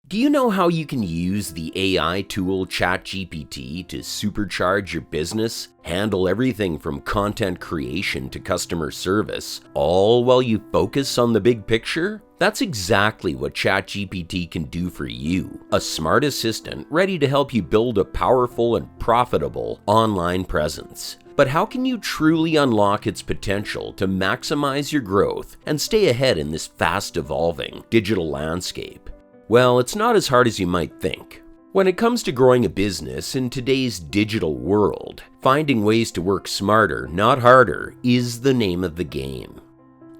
Do you know how you can use the AI tool ChatGPT to supercharge your business, handle everything from content creation to customer service, all while you focus on the big picture? That's exactly what ChatGPT can do for you, a smart assistant ready to help you build a powerful and profitable online presence. But how can you truly unlock its potential to maximize your growth and stay ahead in this fast-evolving digital landscape? Well, it's not as hard as you might think. When it comes to growing a business in today's digital world, finding ways to work smarter, not harder, is the name of the game.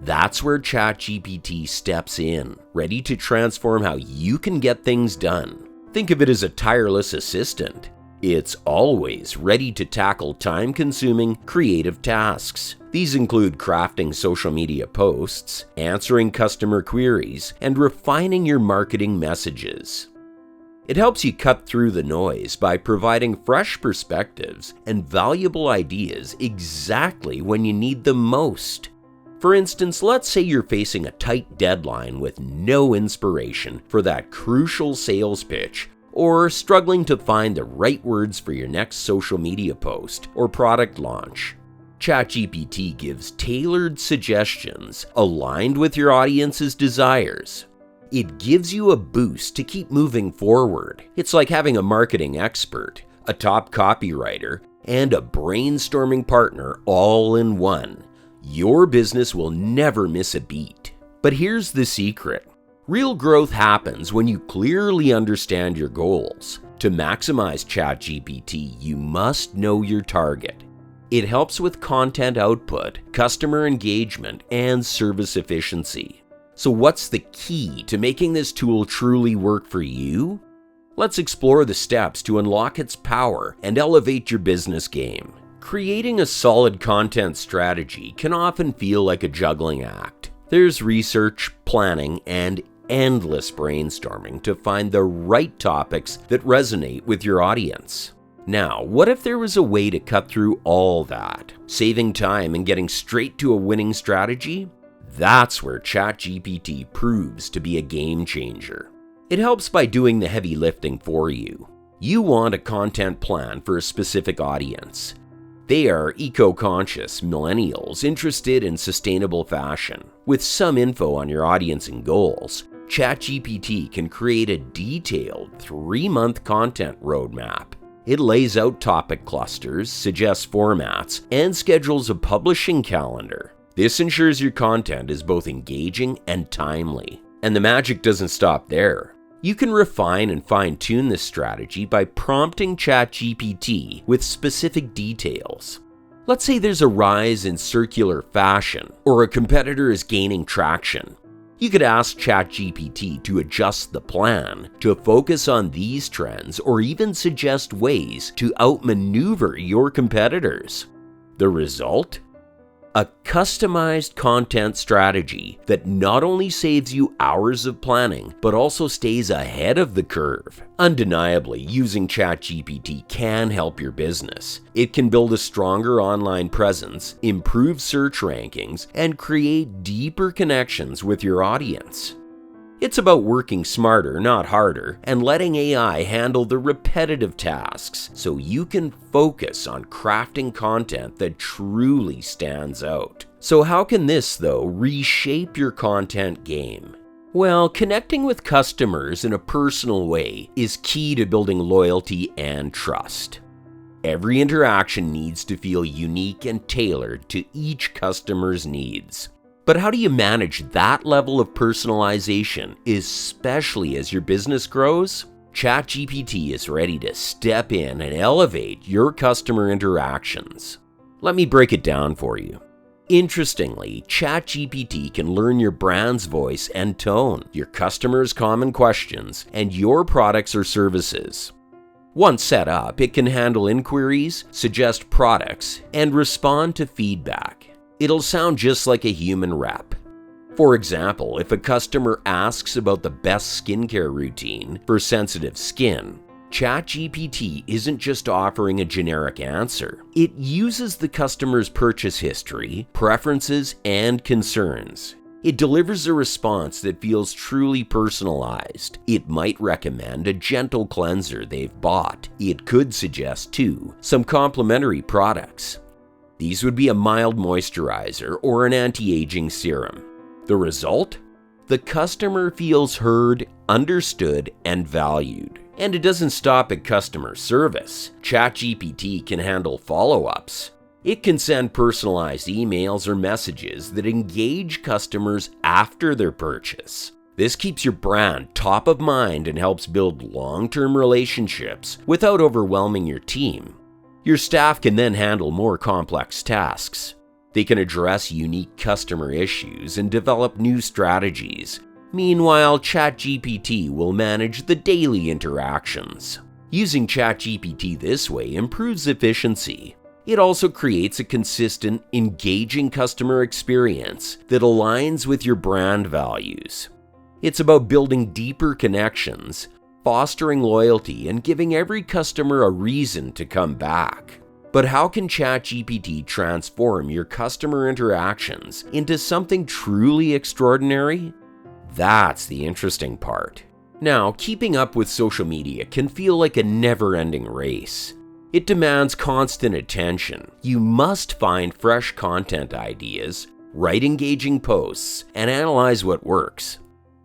That's where ChatGPT steps in, ready to transform how you can get things done. Think of it as a tireless assistant. It's always ready to tackle time-consuming, creative tasks. These include crafting social media posts, answering customer queries, and refining your marketing messages. It helps you cut through the noise by providing fresh perspectives and valuable ideas exactly when you need them most. For instance, let's say you're facing a tight deadline with no inspiration for that crucial sales pitch, or struggling to find the right words for your next social media post or product launch. ChatGPT gives tailored suggestions aligned with your audience's desires. It gives you a boost to keep moving forward. It's like having a marketing expert, a top copywriter, and a brainstorming partner all in one. Your business will never miss a beat. But here's the secret. Real growth happens when you clearly understand your goals. To maximize ChatGPT, you must know your target. It helps with content output, customer engagement, and service efficiency. So what's the key to making this tool truly work for you? Let's explore the steps to unlock its power and elevate your business game. Creating a solid content strategy can often feel like a juggling act. There's research, planning, and endless brainstorming to find the right topics that resonate with your audience. Now, what if there was a way to cut through all that, saving time and getting straight to a winning strategy? That's where ChatGPT proves to be a game changer. It helps by doing the heavy lifting for you. You want a content plan for a specific audience. They are eco-conscious millennials interested in sustainable fashion. With some info on your audience and goals, ChatGPT can create a detailed 3-month content roadmap. It lays out topic clusters, suggests formats, and schedules a publishing calendar. This ensures your content is both engaging and timely. And the magic doesn't stop there. You can refine and fine-tune this strategy by prompting ChatGPT with specific details. Let's say there's a rise in circular fashion, or a competitor is gaining traction. You could ask ChatGPT to adjust the plan to focus on these trends or even suggest ways to outmaneuver your competitors. The result? A customized content strategy that not only saves you hours of planning, but also stays ahead of the curve. Undeniably, using ChatGPT can help your business. It can build a stronger online presence, improve search rankings, and create deeper connections with your audience. It's about working smarter, not harder, and letting AI handle the repetitive tasks so you can focus on crafting content that truly stands out. So how can this, though, reshape your content game? Well, connecting with customers in a personal way is key to building loyalty and trust. Every interaction needs to feel unique and tailored to each customer's needs. But how do you manage that level of personalization, especially as your business grows? ChatGPT is ready to step in and elevate your customer interactions. Let me break it down for you. Interestingly, ChatGPT can learn your brand's voice and tone, your customers' common questions, and your products or services. Once set up, it can handle inquiries, suggest products, and respond to feedback. It'll sound just like a human rep. For example, if a customer asks about the best skincare routine for sensitive skin, ChatGPT isn't just offering a generic answer. It uses the customer's purchase history, preferences, and concerns. It delivers a response that feels truly personalized. It might recommend a gentle cleanser they've bought. It could suggest, too, some complementary products. These would be a mild moisturizer or an anti-aging serum. The result? The customer feels heard, understood, and valued. And it doesn't stop at customer service. ChatGPT can handle follow-ups. It can send personalized emails or messages that engage customers after their purchase. This keeps your brand top of mind and helps build long-term relationships without overwhelming your team. Your staff can then handle more complex tasks. They can address unique customer issues and develop new strategies. Meanwhile, ChatGPT will manage the daily interactions. Using ChatGPT this way improves efficiency. It also creates a consistent, engaging customer experience that aligns with your brand values. It's about building deeper connections, fostering loyalty, and giving every customer a reason to come back. But how can ChatGPT transform your customer interactions into something truly extraordinary? That's the interesting part. Now, keeping up with social media can feel like a never-ending race. It demands constant attention. You must find fresh content ideas, write engaging posts, and analyze what works.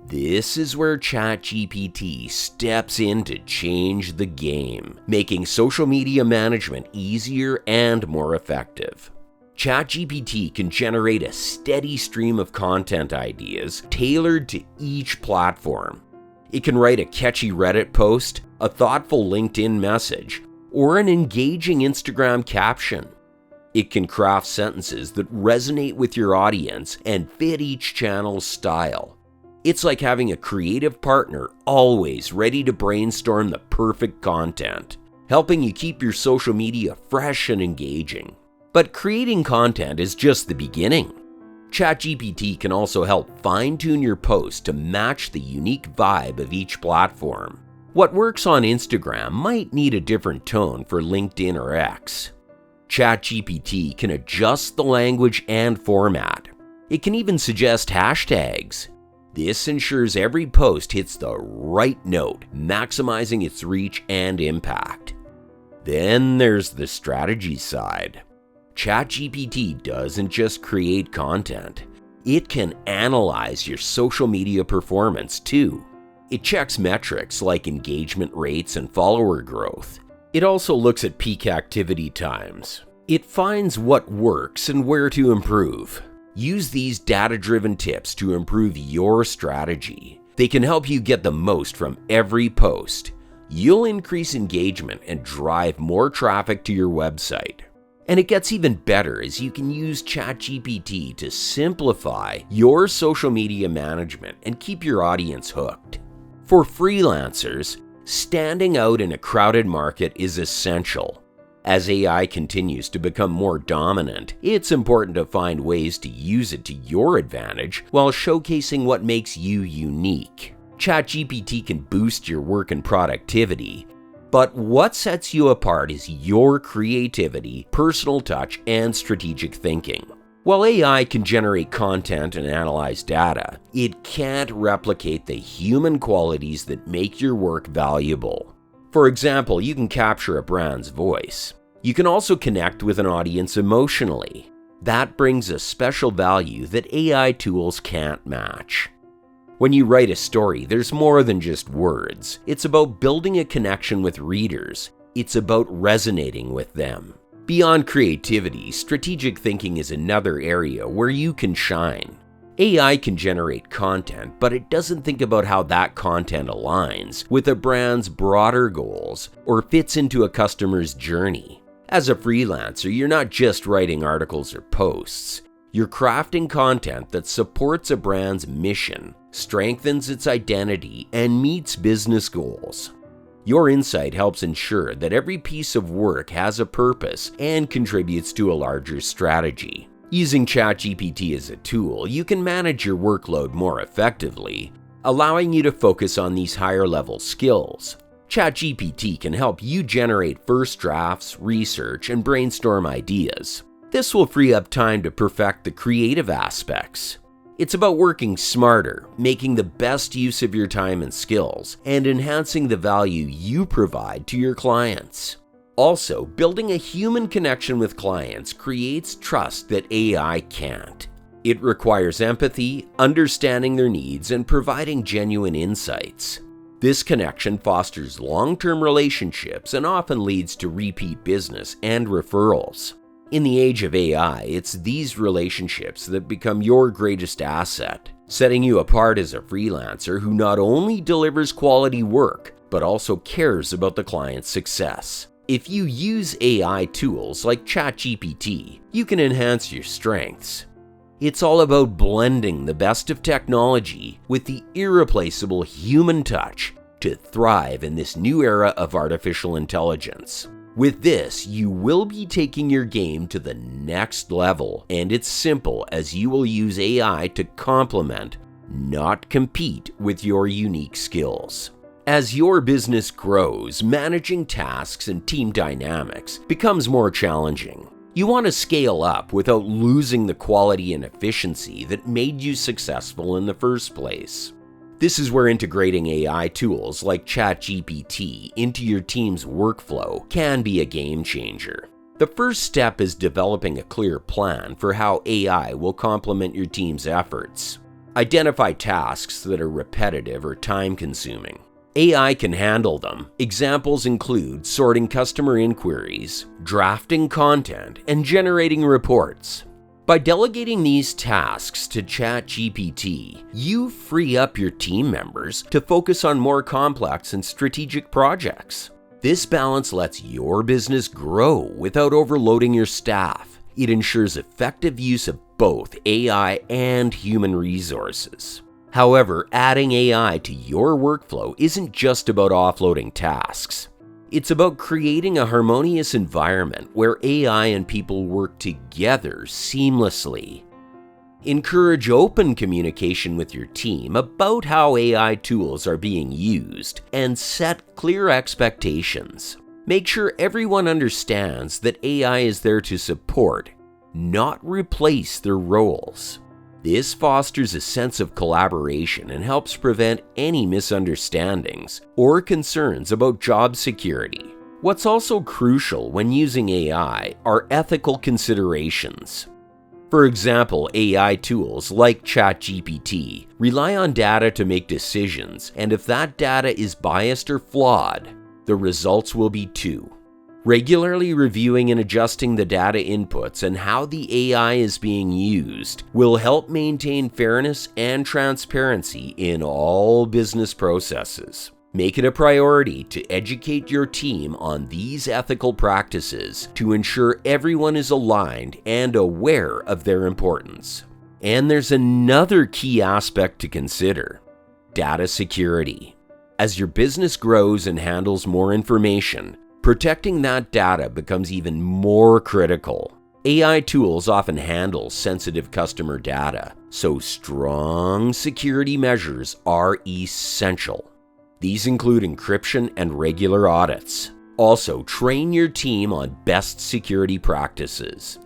This is where ChatGPT steps in to change the game, making social media management easier and more effective. ChatGPT can generate a steady stream of content ideas tailored to each platform. It can write a catchy Reddit post, a thoughtful LinkedIn message, or an engaging Instagram caption. It can craft sentences that resonate with your audience and fit each channel's style. It's like having a creative partner always ready to brainstorm the perfect content, helping you keep your social media fresh and engaging. But creating content is just the beginning. ChatGPT can also help fine-tune your post to match the unique vibe of each platform. What works on Instagram might need a different tone for LinkedIn or X. ChatGPT can adjust the language and format. It can even suggest hashtags. This ensures every post hits the right note, maximizing its reach and impact. Then there's the strategy side. ChatGPT doesn't just create content. It can analyze your social media performance too. It checks metrics like engagement rates and follower growth. It also looks at peak activity times. It finds what works and where to improve. Use these data-driven tips to improve your strategy. They can help you get the most from every post. You'll increase engagement and drive more traffic to your website. And it gets even better as you can use ChatGPT to simplify your social media management and keep your audience hooked. For freelancers, standing out in a crowded market is essential. As AI continues to become more dominant, it's important to find ways to use it to your advantage while showcasing what makes you unique. ChatGPT can boost your work and productivity, but what sets you apart is your creativity, personal touch, and strategic thinking. While AI can generate content and analyze data, it can't replicate the human qualities that make your work valuable. For example, you can capture a brand's voice. You can also connect with an audience emotionally. That brings a special value that AI tools can't match. When you write a story, there's more than just words. It's about building a connection with readers. It's about resonating with them. Beyond creativity, strategic thinking is another area where you can shine. AI can generate content, but it doesn't think about how that content aligns with a brand's broader goals or fits into a customer's journey. As a freelancer, you're not just writing articles or posts. You're crafting content that supports a brand's mission, strengthens its identity, and meets business goals. Your insight helps ensure that every piece of work has a purpose and contributes to a larger strategy. Using ChatGPT as a tool, you can manage your workload more effectively, allowing you to focus on these higher-level skills. ChatGPT can help you generate first drafts, research, and brainstorm ideas. This will free up time to perfect the creative aspects. It's about working smarter, making the best use of your time and skills, and enhancing the value you provide to your clients. Also, building a human connection with clients creates trust that AI can't. It requires empathy, understanding their needs, and providing genuine insights. This connection fosters long-term relationships and often leads to repeat business and referrals. In the age of AI, it's these relationships that become your greatest asset, setting you apart as a freelancer who not only delivers quality work, but also cares about the client's success. If you use AI tools like ChatGPT, you can enhance your strengths. It's all about blending the best of technology with the irreplaceable human touch to thrive in this new era of artificial intelligence. With this, you will be taking your game to the next level, and it's simple as you will use AI to complement, not compete with your unique skills. As your business grows, managing tasks and team dynamics becomes more challenging. You want to scale up without losing the quality and efficiency that made you successful in the first place. This is where integrating AI tools like ChatGPT into your team's workflow can be a game changer. The first step is developing a clear plan for how AI will complement your team's efforts. Identify tasks that are repetitive or time-consuming. AI can handle them. Examples include sorting customer inquiries, drafting content, and generating reports. By delegating these tasks to ChatGPT, you free up your team members to focus on more complex and strategic projects. This balance lets your business grow without overloading your staff. It ensures effective use of both AI and human resources. However, adding AI to your workflow isn't just about offloading tasks. It's about creating a harmonious environment where AI and people work together seamlessly. Encourage open communication with your team about how AI tools are being used and set clear expectations. Make sure everyone understands that AI is there to support, not replace their roles. This fosters a sense of collaboration and helps prevent any misunderstandings or concerns about job security. What's also crucial when using AI are ethical considerations. For example, AI tools like ChatGPT rely on data to make decisions, and if that data is biased or flawed, the results will be too. Regularly reviewing and adjusting the data inputs and how the AI is being used will help maintain fairness and transparency in all business processes. Make it a priority to educate your team on these ethical practices to ensure everyone is aligned and aware of their importance. And there's another key aspect to consider: data security. As your business grows and handles more information, protecting that data becomes even more critical. AI tools often handle sensitive customer data, so strong security measures are essential. These include encryption and regular audits. Also, train your team on best security practices.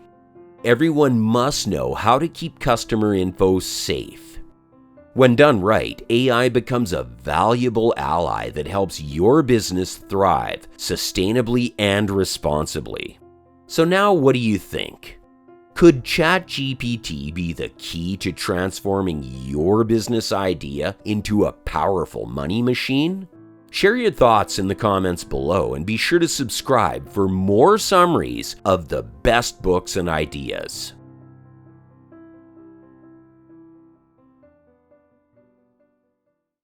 Everyone must know how to keep customer info safe. When done right, AI becomes a valuable ally that helps your business thrive sustainably and responsibly. So now, what do you think? Could ChatGPT be the key to transforming your business idea into a powerful money machine? Share your thoughts in the comments below and be sure to subscribe for more summaries of the best books and ideas.